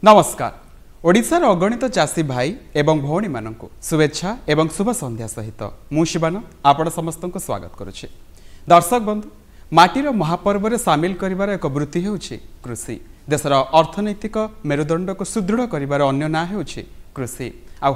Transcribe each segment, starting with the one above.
नमस्कार। ओडिशार अगणित चाषी भाई एवं भौणी मानक शुभेच्छा एवं शुभ संध्या सहित मु शिवान आपण समस्त को स्वागत करुछि। दर्शक बंधु, माटीर महापर्व रे सामिल करिवार एक वृत्ति हेउछि कृषि। देशर अर्थनैतिक मेरुदंड को सुदृढ़ करिवार अन्य ना हेउछि कृषि। आ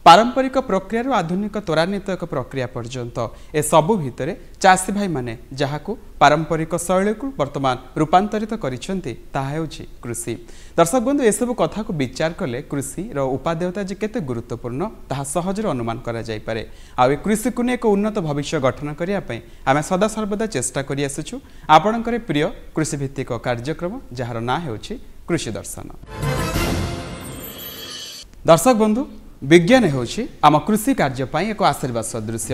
पारंपरिक प्रक्रिया आधुनिक त्वरान्वित एक प्रक्रिया पर्यंत ए सबु भितरे चाषी भाई माने जहाकू पारंपरिक शैली को वर्तमान रूपांतरित करिसेंती ताहा हेउछि कृषि। दर्शक बंधु, एसबू कथा को विचार कले कृषि रो उपादेयता जे केते गुरुत्वपूर्ण ताहा सहजरे अनुमान करा जाय पारे। आ ए कृषि को एक उन्नत भविष्य गठन करिया पई आमे सदा सर्वदा चेष्टा करि आसुछु आपणकर प्रिय कृषि भित्तिक कार्यक्रम जहार ना हेउछि कृषि दर्शन। दर्शक बंधु, विज्ञान हेउछि आम कृषि कार्य पई एक आशीर्वाद सदृश।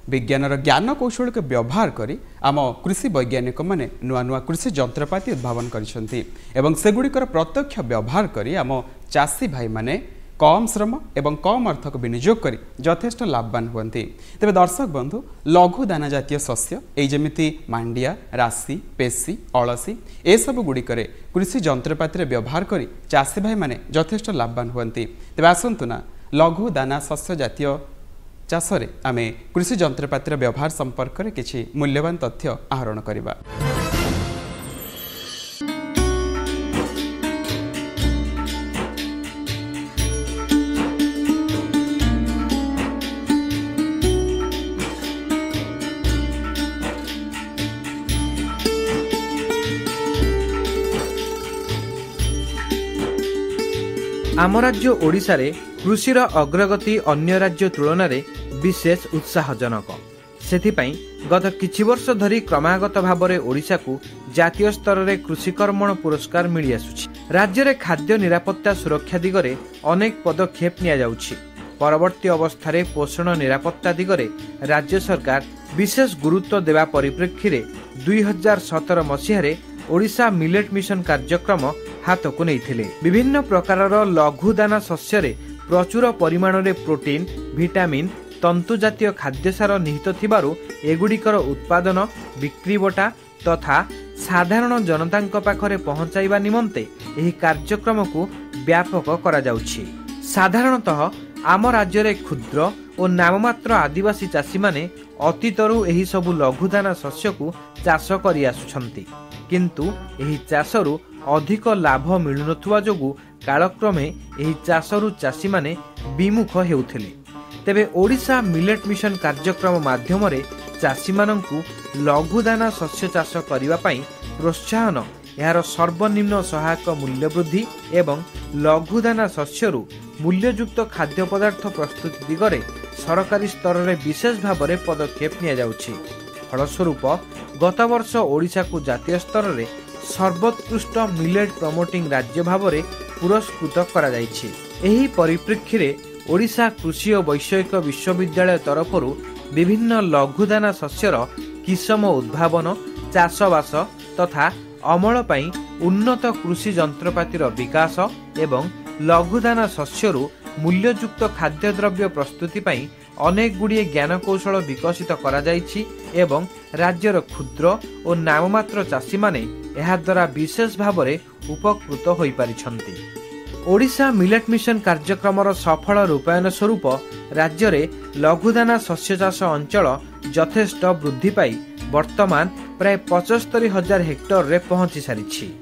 विज्ञानर ज्ञान कौशल के व्यवहार करी आम कृषि वैज्ञानिक माने नुआ नुआ कृषि जंत्रपाति उद्भावन करिसेंती एवं सेगुड़िकर प्रत्यक्ष व्यवहार करी आम चाषी भाई माने कम श्रम एवं कम अर्थ को विनियोग करी यथेष्ट लाभवान हुअन्ति। तेबे दर्शक बंधु, लघु दाना जातीय शस्य एई जेमिति मांडिया, राशि, पेशी, अलसी ए सब गुड़िकरे कृषि जंत्रपाति व्यवहार करी चाषी भाई माने यथेष्ट लाभवान हुअन्ति। तेबे आसंतु ना लघु दाना शस्य जातीय चाषरे आमे कृषि जंत्रपातिर व्यवहार संपर्क में किछि मूल्यवान तथ्य आहरण करिबा। आम राज्य ओडिशा रे कृषिर अग्रगति अन्य राज्य तुलन में विशेष उत्साहजनक। सेथिपाई गत किछि वर्ष धरी क्रमागत भाव में ओडिशा को जातीय स्तर में कृषिकर्मण पुरस्कार मिली आसुछि। राज्य में खाद्य निरापत्ता सुरक्षा दिगरे अनेक पदक्षेप निया जाउछि। परवर्ती अवस्था रे पोषण निरापत्ता दिगरे राज्य सरकार विशेष गुरुत्व देवा परिप्रेक्षी रे 2017 मसीह रे ओडिशा मिलेट मिशन कार्यक्रम हाथ को नहीं। विभिन्न प्रकार लघु दाना शस्य रे प्रचुर परिमाण रे प्रोटीन, विटामिन, तंतु जातीय खाद्यसार निहित थिबारु एगुड़िकर उत्पादन, बिक्री बटा तथा साधारण जनता पाखरे पहुंचाइबा निमंते एही कार्यक्रम को व्यापक करा जाउछि। साधारणतः आम राज्य रे क्षुद्र और नाममात्र आदिवासी चाषी माने अतीतरू एही सबु लघु दाना शस्य को चाष करि आसुछंती, किंतु एही चाषरू अधिक लाभ मिलुनथुवा जोगु कालक्रमे एही चाषरू चाषी माने विमुख हेउथिले। तेबे ओडिशा मिलेट मिशन कार्यक्रम माध्यम रे चाषी मानंकु लघु दाना शस्य चाष करिवा पई प्रोत्साहन, यार सर्वनिम्न सहायक मूल्य वृद्धि एवं लघु दाना शस्यरू मूल्ययुक्त खाद्य पदार्थ प्रस्तुति दिगरे सरकारी स्तर रे विशेष भाव में पदक्षेप निया जाउछि। फलस्वरूप गत वर्ष ओडिशा को जातीय स्तर रे सर्वोत्कृष्ट मिलेट प्रमोटिंग राज्य भाव में पुरस्कृत करा जाइछि। एही परिप्रेक्षी रे ओडिशा कृषि और वैषयिक विश्वविद्यालय तरफरु विभिन्न लघुदाना शस्यर किसम उद्भावन, चाषबास तथा अमल पई उन्नत कृषि जंत्रपातिर विकास एवं लघुदाना शस्यरू मूल्ययुक्त खाद्य द्रव्य प्रस्तुति पई अनेक गुड़िए ज्ञान कौशल विकसित करा जाइछि एवं राज्यर क्षुद्र और नाममात्र चाषी माने एहा द्वारा विशेष भाव में उपकृत होई पारिछन्ति। ओडिशा मिलेट मिशन कार्यक्रमर सफल रूपायन स्वरूप राज्य रे लघुदाना शस्य चाष अंचल यथेष्ट वृद्धि पाई वर्तमान प्राय 75,000 हेक्टर रे पहुंची सारिछि।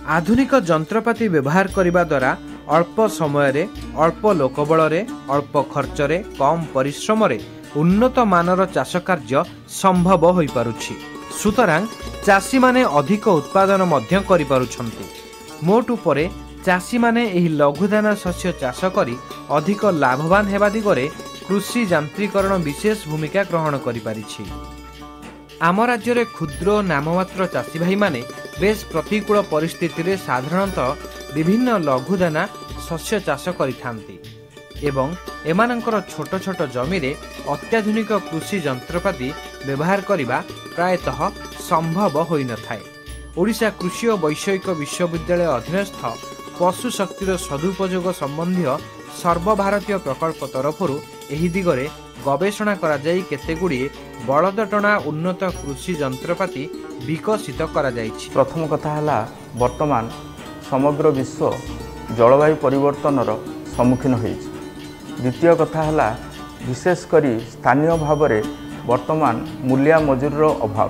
आधुनिक जंत्रपाति व्यवहार करिबा द्वारा अल्प समय रे, अल्प लोकबल रे, अल्प खर्च रे, कम परिश्रम रे उन्नत मानर चाष कार्य संभव होई पारुछि। सुतरां चाषी माने अधिक उत्पादन मध्य करि पारुछन्ति। मोट उपरे चाषी माने एही लघुदाना शस्य चाष करी अधिक लाभवान हेबा दिगरे कृषि यांत्रिकरण विशेष भूमिका ग्रहण करि पारिछि। आम राज्य रे क्षुद्र नाममात्र चाषी भाई माने बेस प्रतिकूल परिस्थिति रे साधारणतः विभिन्न लघुदाना शस्य चाष करिथांती एवं एमानंकर छोट छोट जमी रे अत्याधुनिक कृषि जंत्रपाति व्यवहार करिबा प्रायतः संभव होई न थाए। ओडिशा कृषि और वैषयिक विश्वविद्यालय अधीनस्थ पशु शक्तिर सदुपयोग संबंधी सर्वभारतीय प्रकल्प तरफरु एही दिगरे गवेषणा करा जाई केतेगुड़िए बलद टणा उन्नत कृषि जंत्रपाति विकसित करा जाइछि। प्रथम कथा हला वर्तमान समग्र विश्व जलवायु परिवर्तनर सम्मुखीन होइछि। द्वितीय कथा हला विशेष करी स्थानीय भाव में वर्तमान मूल्य मजूर अभाव।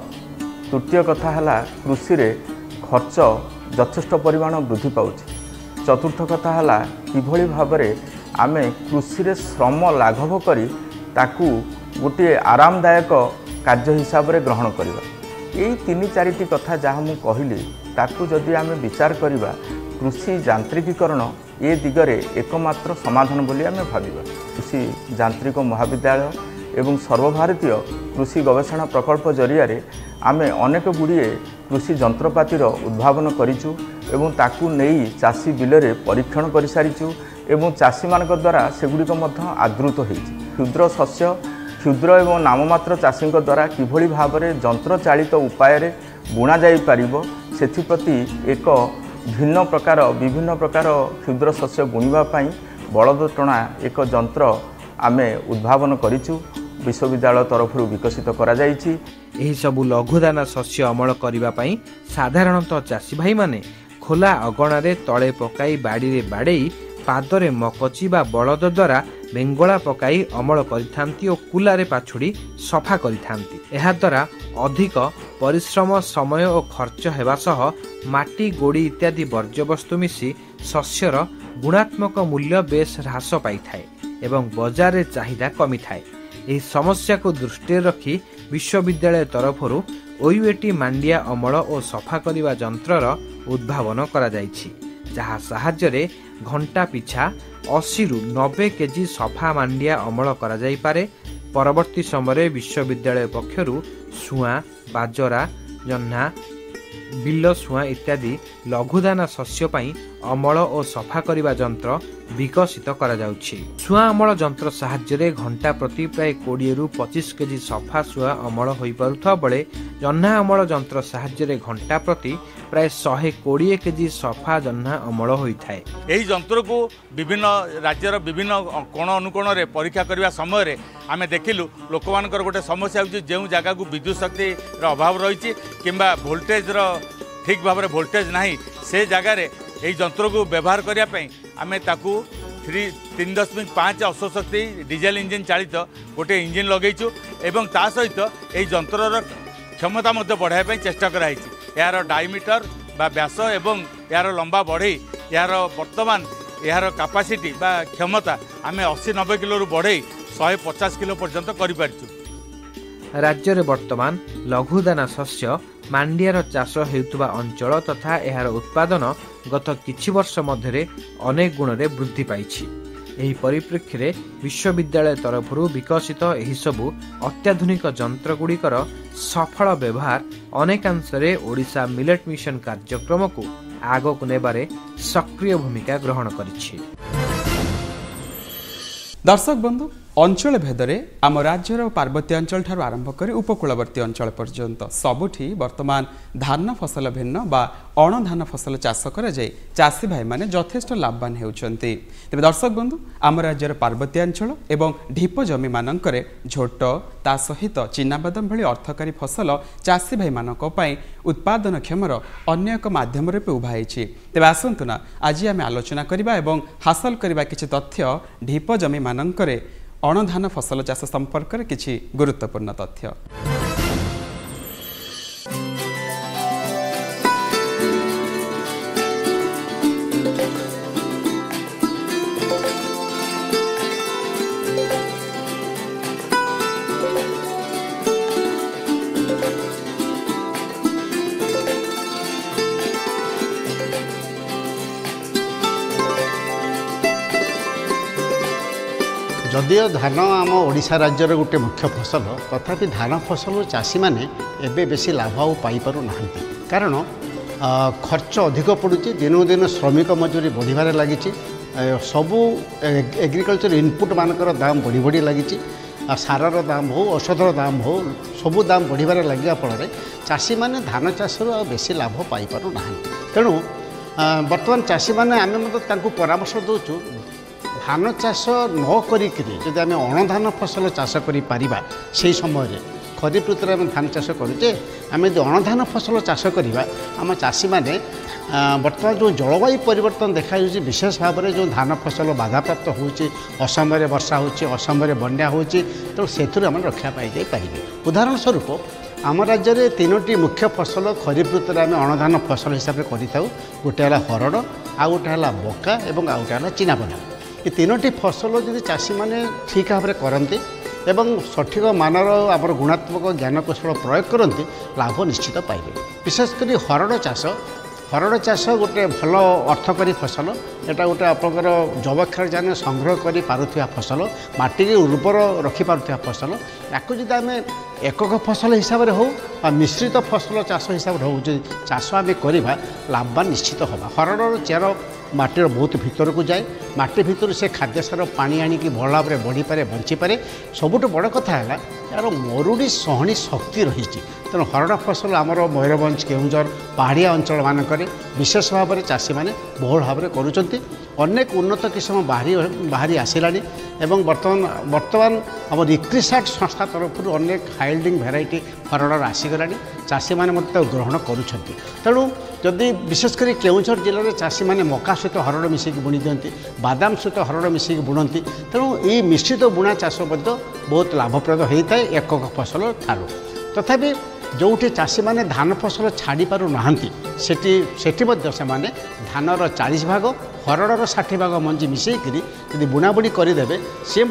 तृतीय कथा हला कृषि रे खर्च यथेष्ट परिमाण वृद्धि पाउछि। चतुर्थ कथा हला किभଳି भाबरे आमे कृषि रे श्रम लाघव करी ताकू गोटे आरामदायक कार्य हिसाब रे ग्रहण करिबा। एई तीन चारिटी कथा जहाँ मु कहली ताकू जदि आमे विचार करिबा कृषि यांत्रिकीकरण ए दिगरे एकमात्र समाधान बोली आमे भाबिबा। कृषि यांत्रिक महाविद्यालय एवं सर्वभारतीय कृषि गवेषणा प्रकल्प जरिया आमे अनेक गुड़िए कृषि जंत्रपातिर उद्भावन करिचु एवं ताकू नेई चाषी बिलरे परीक्षण कर सारिचु एवं चाषी मानक द्वारा सेगुड़िक मध्य आदृत होइछि। क्षुद्र शस्य क्षुद्र एवं नाममात्र चाषी द्वारा किभଳି भाबरे जंत्र चालित उपाय रे बुणा जाई पारिबो सेथिप्रति एक विभिन्न प्रकार क्षुद्र शस्य बुणिबा पई बलद टणा एक जंत्र आमे उद्भावन करिचु। विश्वविद्यालय तरफ विकसित करा जाइछि। एही सबु लघुदाना शस्य अमल करिबा पई साधारणतः चाषी भाई माने खोला अगणारे तळे पकाई बाड़ीरे बाड़ेई पादरे मकची बा बलद द्वारा बेंगला पकाई अमल करिथांती और कुलारे पाछुड़ी सफा करिथांती। एहा द्वारा अधिक परिश्रम समय और खर्च हेबा सह माटी गोड़ी इत्यादि वर्ज्यवस्तु मिसी शस्यर गुणात्मक मूल्य बेस ह्रास पाई थाए एवं बजार रे चाहिदा कमी थाए। एही समस्या को दृष्टि रखी विश्वविद्यालय तरफरु ओयूएटी मांडिया अमल और सफा करिबा यंत्रर उद्भावन करा जाइछि, जहा साहाय्य रे घंटा पिछा 80 रु 90 केजी सफा मांडिया अमल करा जाई पारे। परवर्ती समय विश्वविद्यालय पक्षरु सुआ बाजरा जन्ना बिल्ल सुआ इत्यादि लघुदाना शस्य पई अमल और सफा करिबा यंत्र विकसित करा जाउछि। सुआ अमल यंत्र साहाय्य रे घंटा प्रति प्राय 20 रु 25 केजी सफा सुआ अमल होई पारुथा बेले जन्ना अमल यंत्र साहाय्य रे घंटा प्रति प्राय 120 केजी सफा जन्ना अमल होई थाए। एही यंत्र को विभिन्न राज्यर विभिन्न कोण अनुकोण रे परीक्षा करबा समय रे आमे देखिलु लोकमानकर गोटे समस्या होछि जेउ जगह को विद्युत शक्ति रो अभाव रहिछि किंबा वोल्टेज रो ठीक भाव में वोल्टेज नहीं से जगार यही यंत्र को व्यवहार करने आम ताकू 3.5 अश्वशक्ति डीजेल इंजिन चालित गोटे इंजिन लगेचु एवं ता सहित यही यंत्रर क्षमता बढ़ाई चेष्टा कराई। यार डायमीटर बा व्यास एवं यार लंबा बढ़े यार वर्तमान यार कैपेसिटी बा क्षमता आम 80-90 किलो बढ़े 150 किलो पर्यंत कर। राज्य रे वर्तमान लघुदाना शस्य मांडियार चाष हेउतबा अंचल तथा एहार उत्पादन गत किछि वर्ष मध्यरे अनेक गुण रे वृद्धि पाइछि। एही परिप्रेक्षी रे विश्वविद्यालय तरफरु विकसित एही सबु अत्याधुनिक यंत्र गुड़िकर सफल व्यवहार अनेकांश रे ओडिशा मिलेट मिशन कार्यक्रम को आगक नेबारे सक्रिय भूमिका ग्रहण करिछि। दर्शक बंधु अंचल भेदरे आम राज्यर पार्वत्य अंचल ठारू आरंभ कर उपकूलवर्ती अंचल पर्यंत सबुठी वर्तमान धान फसल भिन्न बा अण धान फसल चाष कर चाषी भाई माने यथेष्ट लाभवान होउछंती। तेबे दर्शक बंधु आम राज्यर पार्वत्य अंचल एवं ढीप जमी मानकरे झोट ता सहित चिनाबादाम भली अर्थकारी फसल चाषी भाई मानक पई उत्पादन क्षमर अन्य एक माध्यम रूपे उभा होइछि। तेबे आसंतु ना आज आम आलोचना करिबा एवं हासिल करिबा किछि तथ्य ढीप जमी मानकरे अणधान फसल चाष संपर्क में किछि गुरुत्वपूर्ण तथ्य। जदिओ धान आम ओडिशा राज्यर गोटे मुख्य फसल तथापि धान फसल चाषी माने एबे बेसी लाभ आ पाई पारु नाहंती कारण खर्च अधिक पड़ुची। दिनों दिन श्रमिक मजूरी बढ़िबारे लागिची। सबू एग्रिकल्चर इनपुट मानकर दाम बढ़ी बढ़ी लगी। सारार दाम हो औषधर दाम हो सबू दाम बढ़िबारे लगे फल चाषी माने धान चाषर बेसी लाभ पाई पारु नाहंती। तेणु वर्तमान चाषी माने आमे मतलब परामर्श दउचु धान चाष न करी जदि आम अणधान फसल चाष करी पारिबा सेही समय खरीफ ऋतु में धान चाष करुचे आम यदि अणधान फसल चाष करवा आम चाषी मैंने बर्तमान जो जलवायु परिवर्तन देखा विशेष भाव में जो धान फसल बाधाप्राप्त होसमय वर्षा होसमय बन्या हो तो से रक्षा पाई पारे। उदाहरण स्वरूप आम राज्य में 3टी मुख्य फसल खरीफ ऋतु में आम अणधान फसल हिसाब से कर गोटे है हरड़ आउ गोटे है मका और आउ गोटे है चिनाबादाम। ये 3टी फसल जब चाषी मैंने ठीक भाव में करते एवं सठिक मानर आमर गुणात्मक ज्ञानकौशल प्रयोग करते लाभ निश्चित पाइबे। विशेषकर हरड़ चाष गोटे भल अर्थकारी फसल एटा गोटे आपंकर जैवक्षार संग्रह कर पारुथिबा फसल माटी की उर्वर रखिपारुथिबा फसल याकू जदि आम एकक फसल हिसाब से हो मिश्रित फसल चाष हिसाब से हो चाष आम करवा लाभवान निश्चित होगा। हरड़ चेर माटीर बहुत भीतर को जाए माटी भीतर से खाद्य सार पानी आणिकी भल भाव में बढ़ी पारे बंची पारे। सबुठ बड़ कथा है यार मरुड़ी सहनी शक्ति रही तेणु हरड़ फसल आमर मयूरभंज केउंझर पहाड़िया अंचल मानक विशेष भाव में चाषी मैंने बहुल भाव में करुँच अनेक उन्नत किस्म बाहरी आसिलानी एवं बर्तमान आम रिक्रिसाट संस्था तरफ अनेक हाइल्डिंग भेराइटी हरड़ आसीगलानी चाषी मैंने ग्रहण करुँच। तेणु जदि विशेषकर केउंझर जिले में चाषी मैंने मका सहित हरड़ मिसेक बुणी दिखती बादाम सहित हरड़ मिसेक बुणती तेणु ये मिश्रित बुणा चाष बहुत लाभप्रद होता है एकक फसल ठारू। तथापि जोठी चाषी मैंने धान फसल छाड़ी पारु नाहंती सेठी धानर 40 भाग हरड़र 60 भाग मंजी मिसेकरी यदि बुणाबुणी करदे सी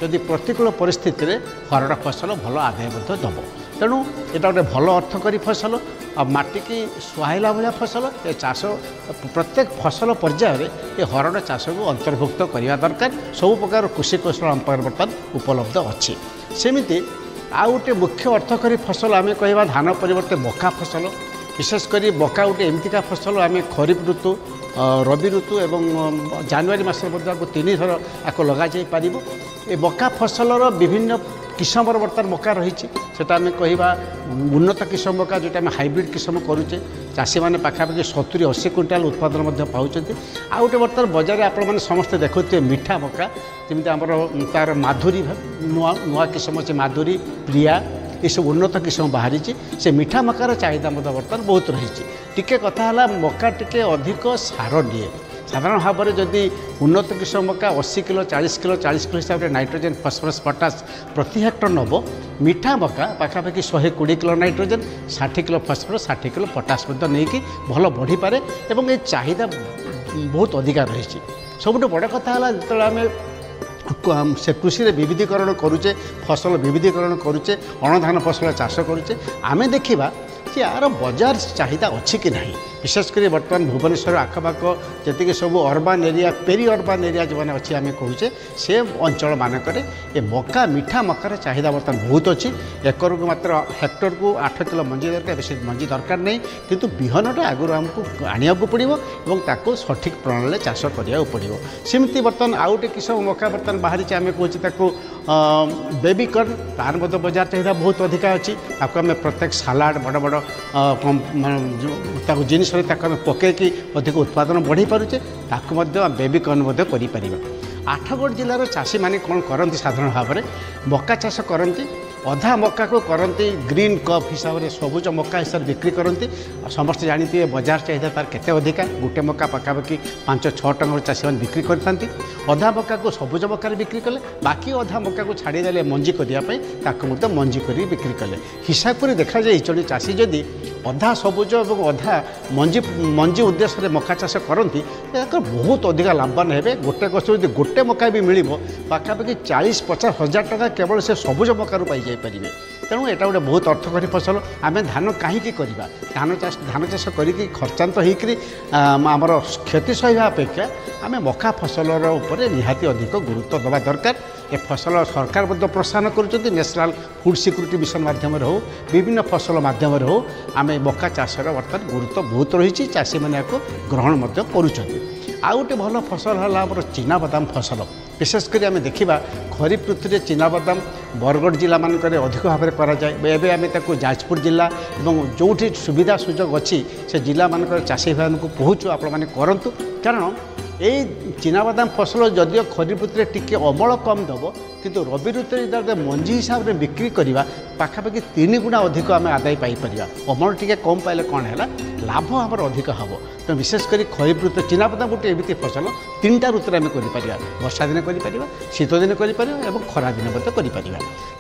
जदि प्रतिकूल परिस्थिति में हरड़ फसल भल आदाय दब। तेणु यहाँ गोटे भल अर्थकारी फसल और माटी की सुहाइला भाया फसल ये चाष प्रत्येक फसल पर्यायर ये हरड़ चाष को अंतर्भुक्त करने दरकार। सब प्रकार कृषि कौशल आम बर्तमान उपलब्ध अच्छी। सेमती आ गोटे मुख्य अर्थकारी फसल आम कह धान परिवर्ते मका फसल विशेषकर मका गोटे एमतीका फसल आम खरीफ ऋतु रबी ऋतु एवं जानुरी मस 3 थर आपको लग जापर। ये मका फसलर विभिन्न किस्मर बर्तमान मका रही आम कह उन्नत किस्म मका जोटा आम हाइब्रिड किस्म करुचे चाषी मैंने पाखापाखि 70-80 क्विंटाल उत्पादन पाँच। आ गोटे बर्तमान बजार आपने समस्ते देखुए मीठा मका जमी आम तार माधुरी नुआ किस्म से माधुरी प्रिया ये सब उन्नत किस्म बाहरी से मीठा मकार चाहिदा बर्तमान बहुत रही। टिके कथा है मका टिके अधिक सार निए साधारण भाव में जदि उन्नत किस्म मका 80 किलो 40 किलो हिसाब से नाइट्रोजेन फस्फरस पटास प्रति हेक्टर नब मीठा मका पाखापाखि 120 kilo nitrogen 60 kilo phosphorus 60 kilo पटास नहीं कि भल बढ़ी पारे एवं ये चाहिदा बहुत अधिका रही। सबुठ बड़ कथा है जो आम से कृषि विविधीकरण करुचे फसल विविधीकरण करुचे अणधान फसल चाष करुचे आमे देखिबा कि यार बजार चाहिदा अच्छी कि नहीं। विशेषकर बर्तमान भुवनेश्वर आखपाख जी suburban area peri urban area जो मैंने अच्छी आम कहूचे से अंचल मानक ये मका मीठा मकार चाहिदा बर्तमान बहुत अच्छी। एकर को मात्र हेक्टर को 8 किलो मंजी दरकार बेस मंजी दरकार नहीं किंतु बिहनटा आगुरी आमको आनिया पड़ो और सठिक प्रणाली चाष करा पड़ो। सेमती बर्तमान आउ गोटे किस्म मका बर्तमान बाहरी आम कहूँ बेबी कर्न तार बजार चाहिदा बहुत अधिका अच्छी आम प्रत्येक सालाड बड़ बड़ जिन पकईकि अधिक उत्पादन बढ़ी पारुचे बेबी कर्न कर। आठगड़ जिलार चाषी मैंने कौन करती साधारण भाव में मका चाष करती अधा मका को करती ग्रीन कप हिसाब से सबुज मका हिसाब से बिक्री करती समस्त जानते बजार चाहिदा तार केते अधिका गोटे मका पखापाखि 5-6 टंका चाषी मैंने बिक्री करते अधा मका को सबुज मकार बिक्री कले बाकी अधा मका को छाड़ीदे मंजी करने मंजी कर बिक्री कले हिसाब कर देखा जाए जड़े चाषी जदि अधा सबुज और अधा मंजी उद्देश्य मका चाष करती बहुत अधिका लाभवान हे। गोटे गछ यदि गोटे मका भी मिल पाखापाखि 40-50 हजार टका केवल से सबुज मकार पाई पारे। तेणु यहाँ गोटे बहुत अर्थकारी फसल आम धान कहीं करवा धान चाष कर खर्चांत होमर क्षति सहवा अपेक्षा आम मका फसलर उपर निहाती अधिक गुरुत्व देवा दरकार। ए फसल सरकार प्रोत्साहन कर नेशनल फूड सिक्यूरिटी मिशन माध्यम हो विभिन्न फसल माध्यम हो आम मका चाषर बर्तमान गुरुत्व बहुत रही चाषी मैंने ग्रहण कर। आउ गोटे भल फसल है आम चिनाबादाम फसल विशेषकर आम देखा खरीफ ऋतु में चिनाबादाम बरगढ़ जिला मानक अधिक भाव में कराए एवं आम जाजपुर जिला और जो सुविधा सुजोग अच्छी से जिला मानक चाषी भाई को पहुँचू आपण मैंने करूँ कारण এই চিনাবাଦାম ফসল যদিও খরিফ ঋতুরে টিকে অমଳ কম দেব কিন্তু রবি ঋতুରେ ଯେତେବେଳେ ମଞ୍ଜି ହିସାବରେ ବିକ୍ରି କରିବା ପାଖାପାଖି 3 ଗୁଣା ଅଧିକ ଆମେ ଆଦାୟ ପାଇପାରିବା। ଅମଳ ଟିକେ କମ୍ ପାଇଲେ କ'ଣ ହେଲା ଲାଭ ଆମର ଅଧିକ ହେବ। ତେଣୁ ବିଶେଷ କରି ଖରିଫ ଋତୁ ଚିନାବାଦାମ ଗୋଟେ ଏମିତି ଫସଲ 3ଟା ଋତୁରେ ଆମେ କରିପାରିବା। ବର୍ଷା ଦିନେ କରିପାରିବା, ଶୀତ ଦିନେ କରିପାରିବା ଏବଂ ଖରା ଦିନେ ମଧ୍ୟ କରିପାରିବା।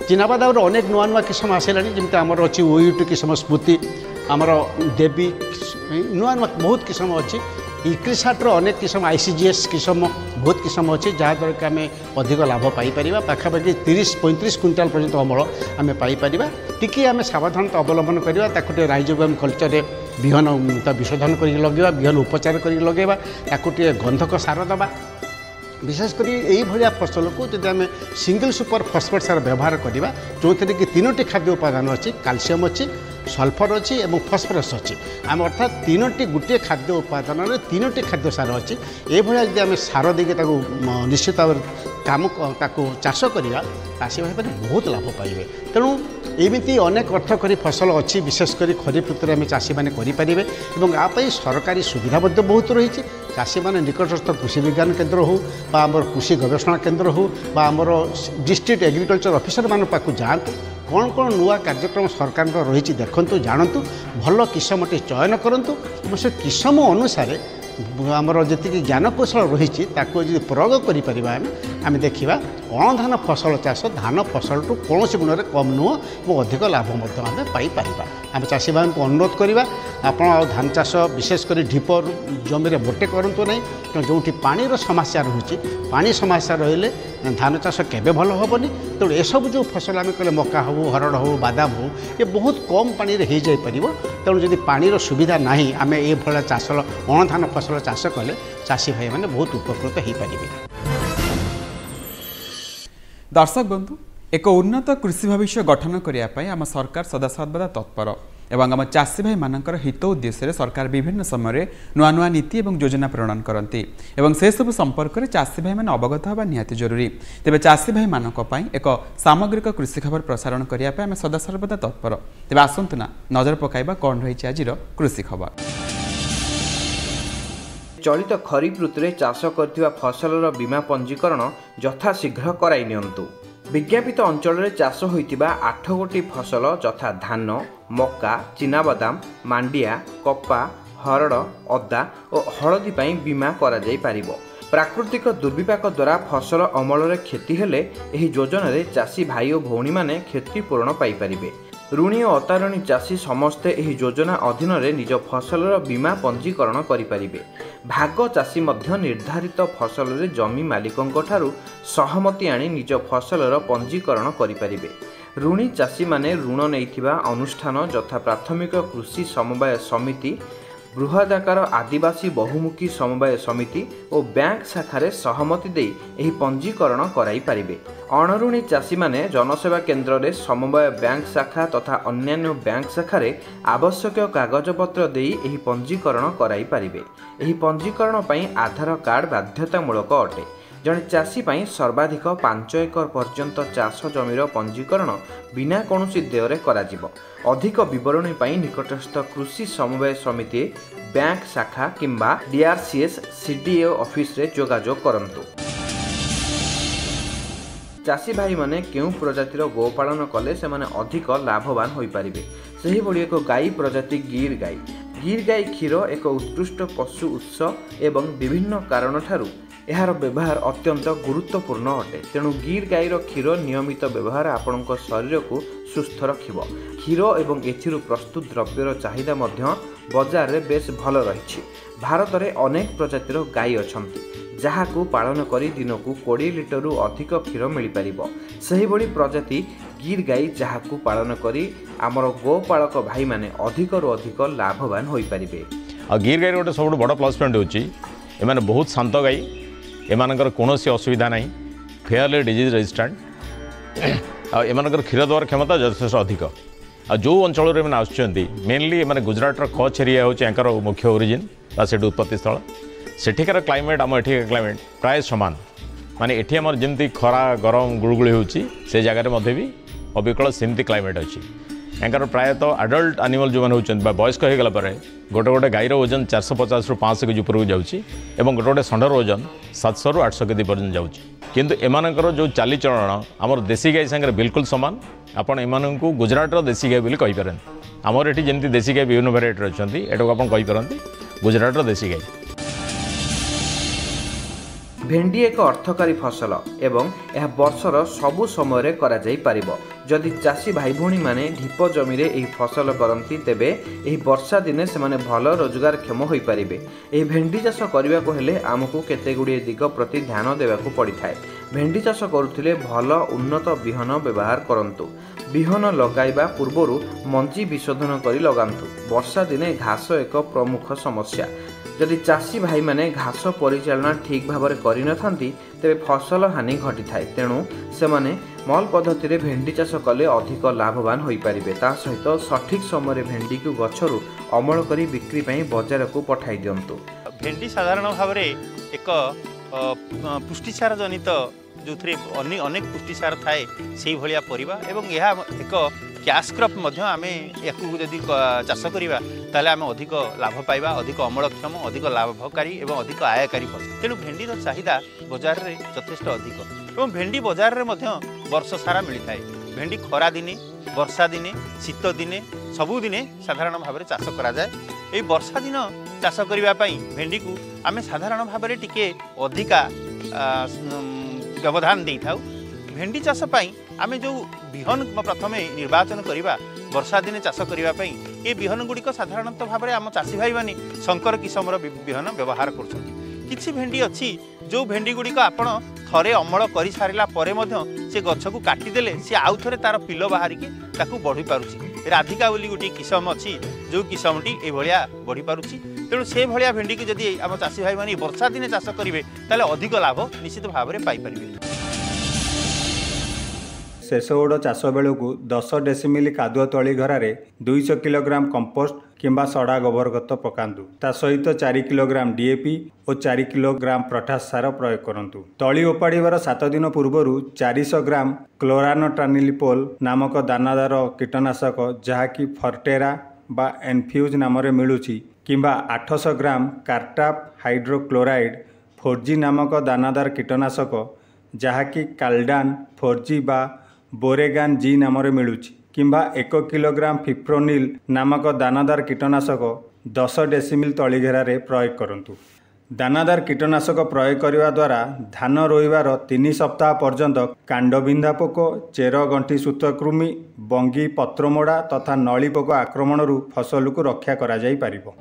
ଚିନାବାଦାମର ଅନେକ ନୂଆ ନୂଆ କିସମ ଆସିଲାଣି ଯେମିତି ଆମର ଅଛି OU2 କିସମ ସ୍ମୃତି, ଆମର ଦେବୀ, ନୂଆ ନୂଆ ବହୁତ କିସମ ଅଛି। ଇକ୍ରିସାଟ୍ର ଅନେକ କିସମ ICGS କିସମ ବହୁତ କିସମ ଅଛି ଯାହାଦ୍ୱାରା କି ଆମେ ଅଧିକ ଲାଭ ପାଇପାରିବା। ପାଖାପାଖି 30-35 କୁଇଣ୍ଟାଲ ପର୍ଯ୍ୟନ୍ତ ଅମଳ ଆମେ ପାଇପାରିବା। ଟିକିଏ ଆମେ ସାବଧାନତା ଅବଲମ୍ବନ କରିବା, ତାକୁ ଟିକେ ରାଇଜୋବିୟମ୍ କଲଚରରେ ବିହନ ବିଶୋଧନ କରିକି ଲଗାଇବା, ବିହନ ଉପଚାର କରିକି ଲଗାଇବା, ତାକୁ ଟିକେ ଗନ୍ଧକ ସାର ଦେବା। विशेष कर यही फसल को जब आम सिंगल सुपर फस्फेट सार व्यवहार करवा जो थी कि 3टी खाद्य उपादान अच्छी कैल्शियम अच्छी सल्फर अच्छी और फस्फरस अच्छी आम अर्थात 3टी गोटे खाद्य उपादान 3टी खाद्य सार अच्छी ये जब आम सार देके निश्चित भाव काम चाष करवा चाषी भाई मैंने बहुत लाभ पाइबे। तेणु एमती अनेक अर्थकारी फसल अच्छी विशेषकर खरीफ ऋतु में चाषी मैंने करें सरकारी सुविधा बहुत रही चाषी मैंने निकटस्थ कृषि विज्ञान केन्द्र हो कृषि गवेषणा केन्द्र हो डिस्ट्रिक्ट एग्रीकल्चर ऑफिसर मान पाक जातु कौन कौन नुआ कार्यक्रम सरकार रही देखु जानतु भल किसमटी चयन करूँ से किसम अनुसार आमर जी ज्ञान कौशल रही प्रयोग करें देखा अणधान फसल चाष धान फसल टू कौन गुण में कम नुह और अधिक लाभ आम पाइपर आम चाषी भाई को अनुरोध करवा आपड़ धान चाष विशेषकर ढीप जमी मोटे करूँ ना जो पानी समस्या रही पानी समस्या रही धान चाष केवे भल हेनी तेणु एसबू जो फसल आम कहे मका हो हरड़ हो बादाम हो ये बहुत कम पानी हो जापर तेणु जदि पानी सुविधा ना आम ये चाष अणधान फसल चाष कले चाषी भाई मैंने बहुत उपकृत हो पारे। दर्शक बंधु एक उन्नत कृषि भविष्य गठन करने आम सरकार सदासर्वदा तत्पर एवं आम चाषी भाई मानकर हित उद्देश्य सरकार विभिन्न समय नुआ नुआ नीति और योजना प्रणयन करती एवं से सब संपर्क में चाषी भाई मैंने अवगत होगा निहाती जरूरी। तेज चाषी भाई मानी एक सामग्रिक कृषि खबर प्रसारण करने आम सदासर्वदा तत्पर। तेज आसतु ना नजर पकाइबा कौन रही आज कृषि खबर। चलित खरीफ ऋतु चाष कर फसलर बीमा पंजीकरण यथाशीघ्र कराई नियंतु। विज्ञापित अंचल चाष होइतिबा 8 गोटी फसल यथा धान मका चिनाबादाम मांडिया कपा हरड़ अदा और हलदी पाई बीमा करा जाई पारिबो। प्राकृतिक दुर्विपाक द्वारा फसल अमल क्षति हेले एही योजना रे चाषी भाई और भौणी माने क्षतिपूरण पाई परिबे। ऋणी और अतारणी चाषी समस्ते एही योजना अधीन रे निज फसलर बीमा पंजीकरण करि परिबे। भाग चाषी मध्य निर्धारित फसल रे जमी मालिकंक ठारू सहमति आनी निज फसलर पंजीकरण करि परिबे। ऋणी चाषी माने ऋण नैथिबा अनुष्ठान यथा प्राथमिक कृषि समवाय समिति बृहदाकार आदिवासी बहुमुखी समवाय समिति और बैंक शाखारे सहमति दे एही पंजीकरण कराई पारिबे। अणऋणी चाषी माने जनसेवा केन्द्र रे समवाय बैंक शाखा तथा अन्यान्य बैंक शाखारे आवश्यक कागजपत्र दे एही पंजीकरण कराई पारिबे। एही पंजीकरण पई आधार कार्ड बाध्यतामूलक अटे। जड़े चाषी पाई सर्वाधिक 5 एकर पर्यंत चाष जमीर पंजीकरण बिना कौनसी देयरे कराजिबो। अधिक विवरणी पाई निकटस्थ कृषि समवाय समिति बैंक शाखा किंबा DRCS CDA ऑफिस रे जोगाजोग करंतु। चाषी भाई माने केउ प्रजातिर गोपालन कले से माने अधिक लाभवान होई परिबे। सही भली एक गाई प्रजाति गिर गाई क्षीर एक उत्कृष्ट पशु उत्स एवं विभिन्न कारण ठारू यार व्यवहार अत्यंत गुरुत्वपूर्ण अटे। तेणु गिर गाईर क्षीर नियमित व्यवहार आपणक शरीर को सुस्थ रखिब। क्षीर एवं एथिरु प्रस्तुत द्रव्यर चाहिदा मध्य बजार रे बेस भल रही। भारत में अनेक प्रजातिर गाई अछंती जहाकू पालन करी दिनकू 20 लिटर अधिक क्षीर मिल पारिबो। सही भली प्रजाति गिर गाई जहाकू पालन करी आमर गोपालक भाई माने अधिक रु अधिक लाभवान होई परिबे। गिर गाई गोटे सब बड़ प्लस पॉइंट होची एमाने बहुत शांत गाई एमानकर कौनसी असुविधा नहीं फेयरली डिजीज रेजिस्टेंट एमानकर क्षीर देवार क्षमता यथेष अधिक आ जो अंचल में आसुँच मेनली एमाने गुजरातर कच्छ एरिया होकर मुख्य ओरिजिन से उत्पत्ति स्थल सेठिकार क्लाइमेट आम एठिकार क्लाइमेट प्राय समान माने एठी हमर जमती खरा गरम गुड़गुड़ी होची से जगह भी अविकल सेमती क्लाइमेट अच्छी यार प्रायतः आडल्ट आनिमल जो मैंने होती वयस्क हो गला गोटे गोटे गाईर ओजन 450 रु 500 केजी ऊपर जाऊँगी और गोटे गोटे षंडर ओजन 700 रु 800 केजी पर्यटन जाऊँगी किंतु एमानकर जो चालीचलन आमर देसी गाई सागर बिल्कुल सामान आपण एम गुजरात देसी गाई बोली कहींपारे आमर ये जमी देसी गाई विभिन्न भेराइटर अच्छा एटा आप कहींपारती गुजरात देसी गाई। भेंडी एक अर्थकारी फसल एवं यह वर्षर सबु समय करा जाई परिबो। जदि चाषी भाई भौणी माने ढीप जमी रे एही फसल करंती तेबे एही वर्षा दिने से माने भल रोजगार क्षम होई परिबे। एही भेंडी चाष करिबा को हेले आमको केते गुडी दिग प्रति ध्यान देबाकू पड़िथाय। भेंडी चाष करुथिले भल उन्नत बिहन व्यवहार करंतु। बिहन लगाइबा पूर्वरु मंजी विशोधन करी लगांतु। वर्षा दिने घास एक प्रमुख समस्या। जदि चाषी भाई माने घास परिचालना ठीक भाव में करनथांती तेबे फसल हानि घटी थाए। तेणु से माने मल पद्धति रे भेंडी चाष कले अधिक लाभवान होई परिबे। ता सहित सठिक समय भेंडी को गछरु अमल करी बिक्री पई बाजार को पठाई दियंतु। भेंडी साधारण भाव में एक पुष्टिसार जनित जो अनेक पुष्टिसार थाए से भाया परिबा एवं यह एक कैश क्रॉप आम यदि चाष करवा ताले आम अधिक लाभ पाइबा अधिक अमलक्षम अधिक लाभकारी एवं अधिक आयकारी फसल। तेणु भेंडीर चाहिदा बजार में यथेष्ट अधिक एवं भेंडी बजार में वर्ष सारा मिलता है। भेंडी खरा दिने वर्षा दिने शीत दिने सबु दिने साधारण भाव में चाष करा जाए। ये वर्षा दिन चाष करने भेंडी को आम साधारण भाव में टिके अधिका व्यवधान दे था। भेंडी चाष आम जो बिहन प्रथम निर्वाचन करवा वर्षा दिने चाष करने ये बिहन गुड़िक साधारणतः भाव में आम चाषी भाई मानी शंकर किसमर बिहन व्यवहार कर। भेंडी अच्छी जो भेंडी गुड़िक आपण थरे अमल कर सारा से गछ को काटिदेले सी आउ थे तार पिल बाहर की बढ़ी पारुछि। राधिका बोली गोटे किसम अच्छी जो किसमटी ये बढ़ी पारुछि। तेणु से भाया भेंडी की जदि आम चाषी भाई मानी वर्षा दिने चाष करेंगे ताले अधिक लाभ निश्चित भाव में पाइपर। शेष गोड़ चाष बेलू 10 डेसिमिल कादुआ तली घरारे 200 किलोग्राम कंपोस्ट किंबा सड़ा गोबर खत पकातु। ता सहित 4 किलोग्राम डीएपी और 4 किलोग्राम पटास सार प्रयोग करंतु। तली ओपाड़ीबार 7 दिन पूर्व 400 ग्राम क्लोरानट्रानिलिपोल नामक दानादार कीटनाशक जहाँकि फर्टेरा बा एनफ्यूज नाम मिलूची किंबा 800 ग्राम कार्टाप हाइड्रोक्लोराइड 4G नामक दानादार कीटनाशक जहाँकि काल्डान 4G बा बोरेगान जी नाम मिलूची किंबा 1 किलोग्राम फिप्रोनिल नामक दानादार कीटनाशक 10 डेसिमिल तली घेरारे प्रयोग करंतु। दानादार कीटनाशक प्रयोग करने द्वारा धान रोइबार 3 सप्ताह पर्यंत कांडबिंधा पोक चेर गंठी सूत्रकृमि बंगी पत्रमोड़ा तथा नली पोक आक्रमण फसल को रक्षा करा जाई पारिबो।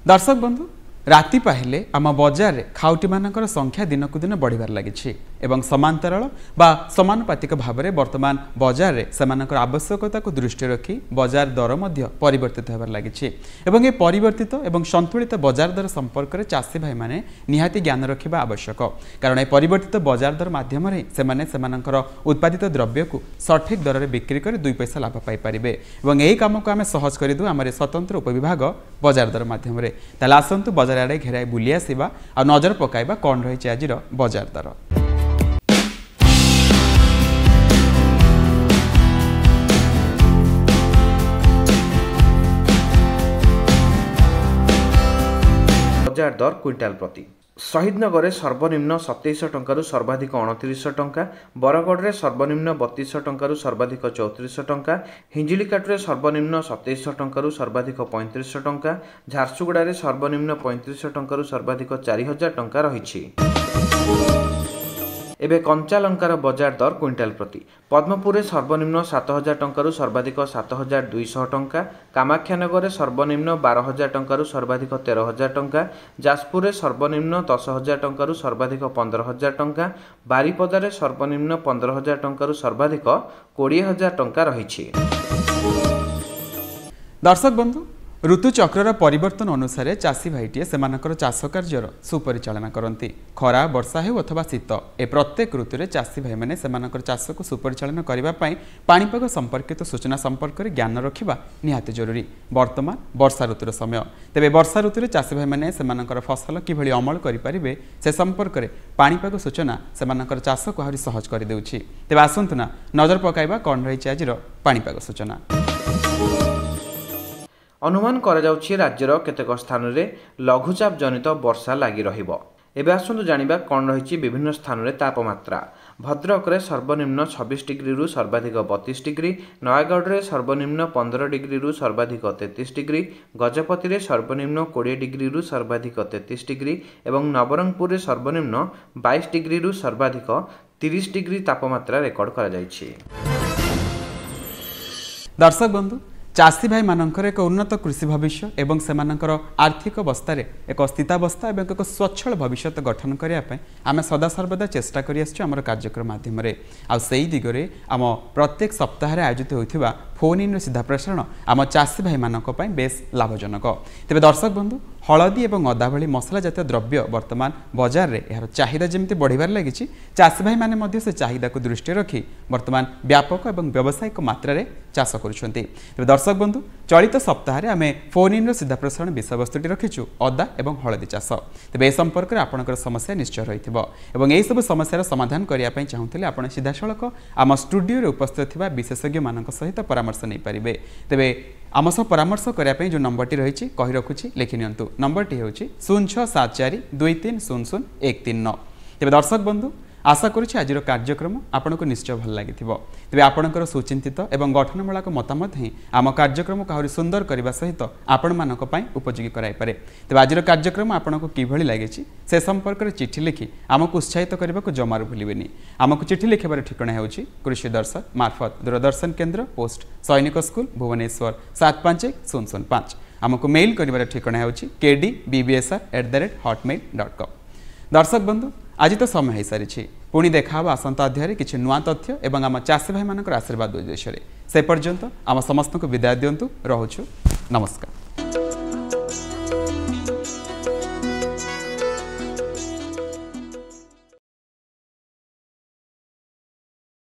दर्शक बंधु राति पाहिले आम बजार में खाउटी मानकर संख्या दिन को दिन बढ़िबार लागिछि एवं समांतराल बा समानुपातिक भाव में वर्तमान बजार में सेमानकर आवश्यकता को दृष्टि रखी बजार दर मध्य परिवर्तित होबार लागिछि एवं ये परिवर्तित एवं संतुलित बजार दर संपर्क में चाषी भाई माने निहाती ज्ञान रखिबा आवश्यक। कारण ये परिवर्तित बजार दर माध्यम सेमाने सेमानकर उत्पादित द्रव्य को सठिक दर में बिक्री कर 2 पैसा लाभ पाई परिबे एवं यही काम को आम सहज कर दू आम स्वतंत्र उपविभाग बजार दर माध्यम ताले आसंतु बजार आड़े घेराई बुली आसिबा आ नजर पकाइबा कौन रही आज बजार दर। बजार दर क्विंटाल प्रति शहीदनगर सर्वनिम्न 2700 टंका सर्वाधिक 2900 टंका, बरगढ़ सर्वनिम्न 3200 टंका सर्वाधिक 3400 टंका, हिंजिलिकाटुरे सर्वनिम्न 2700 टंका सर्वाधिक 3500 टंका, झारसुगुड़ा सर्वनिम्न 3500 टंका सर्वाधिक 4000 टंका रही। एबे कंचा लंकार बजार दर क्विंटाल प्रति पद्मपुर सर्वनिम्न 7000 टंका सर्वाधिक 7200 टंका, कामाख्यानगर सर्वनिम्न 12000 टंका सर्वाधिक 13000 टंका, जाजपुर सर्वनिम्न 10000 टंका सर्वाधिक 15000 टंका, बारिपदार सर्वनिम्न 15000 टंका सर्वाधिक 20000 टंका रही। दर्शक बंधु ऋतुचक्र परिवर्तन अनुसार चाषी भाईटे से चाष कार्यर सुपरिचालना करती खरा वर्षा हो अथवा शीत ए प्रत्येक ऋतु में चाषी भाई मैंने चाष को सुपरिचालन करने पाणीपाग संपर्कित सूचना संपर्क में ज्ञान रखा निहाती जरूरी। वर्तमान वर्षा ऋतुर समय तेज वर्षा ऋतु में चाषी भाई मैंने फसल किभली अमल करेंगे से संपर्क में पाणीपाग सूचना से चाष को आहरी सहज कर देउछि। तेज आसतु ना नजर पकाइबा कौन रही आज पाणीपाग सूचना। अनुमान करा जाउछि राज्यर केतेक स्थान में लघुचाप जनित वर्षा लगी रहिबो। एबे आसंतु जानिबा कौन रही विभिन्न स्थान में तापमात्रा। भद्रक में सर्वनिम्न 26 डिग्री रु सर्वाधिक 32 डिग्री, नयागढ़ में सर्वनिम्न 15 डिग्री रु सर्वाधिक 33 डिग्री, गजपति में सर्वनिम्न 20 डिग्री रु सर्वाधिक 33 डिग्री एवं नवरंगपुर में सर्वनिम्न 22 डिग्री रु सर्वाधिक 30 डिग्री तापमात्रा रेकर्ड करा जाइछि। दर्शक बंधु चाषी भाई मानकर एक उन्नत कृषि भविष्य एवं सेमानकर आर्थिक अवस्था एक स्थितावस्था और एक स्वच्छल भविष्य गठन करने आम सदासर्वदा चेष्टा कर कार्यक्रम माध्यम आई दिगरे आम प्रत्येक सप्ताह आयोजित होता फोन इन सीधा प्रसारण आम चाषी भाई मानक बेस लाभजनक। तेज दर्शक बंधु हलदी और अदा भली मसला जातीय द्रव्य वर्तमान बजार में यार चाहिदा जमी बढ़िबार लगी चाषी भाई मैंने से चाहिदा को दृष्टि रखी वर्तमान व्यापक और व्यावसायिक मात्रा चाष करुछंती। तेज दर्शक बंधु चलित सप्ताह आम फोन इन सीधा प्रसारण विषयवस्तुटी रखीचु अदा और हलदी चाष। तेज ए संपर्क में आपंकर समस्या निश्चय रही यही सब समस्यार समाधान करने चाहूँगे आप सीधा सड़क आम स्टूडियो उपस्थित विशेषज्ञ मान सहित परामर्श नहीं पारे। तेरे आम सह परामर्श करने जो नंबरटी रही कही रखुच्छी लिखि नियंतु। नंबरटी हूँ 0674 230139। तेज दर्शक बंधु आशा करुच्छी आज कार्यक्रम आपन को निश्चय भल लगी तेज आपणकर सुचिंतित एवं गठनमूलक मतामत ही आम कार्यक्रम को आहरी सुंदर करने सहित आपण मानक उपयोगी कराइपे। तेज आज कार्यक्रम आपन को किभली लगी से संपर्क में चिठी लिखि आमको उत्साहित करने को जमार भूलिबेनी। आमको चिठी लिखबार ठिकाना होछि कृषि दर्शक मार्फत दूरदर्शन केन्द्र पोस्ट सैनिक स्कूल भुवनेश्वर 75105। आमको मेल कर ठिकाना होछि kdbbsr@hotmail.com। दर्शक बंधु आज तो समय हो सारी पुणी देखा आसंता अध्याय किसी नुआ तथ्य एवं आम चाषी भाई मान आशीर्वाद उद्देश्य से पर्यंत आम समस्त को विदाय दिंतु। रोचु नमस्कार।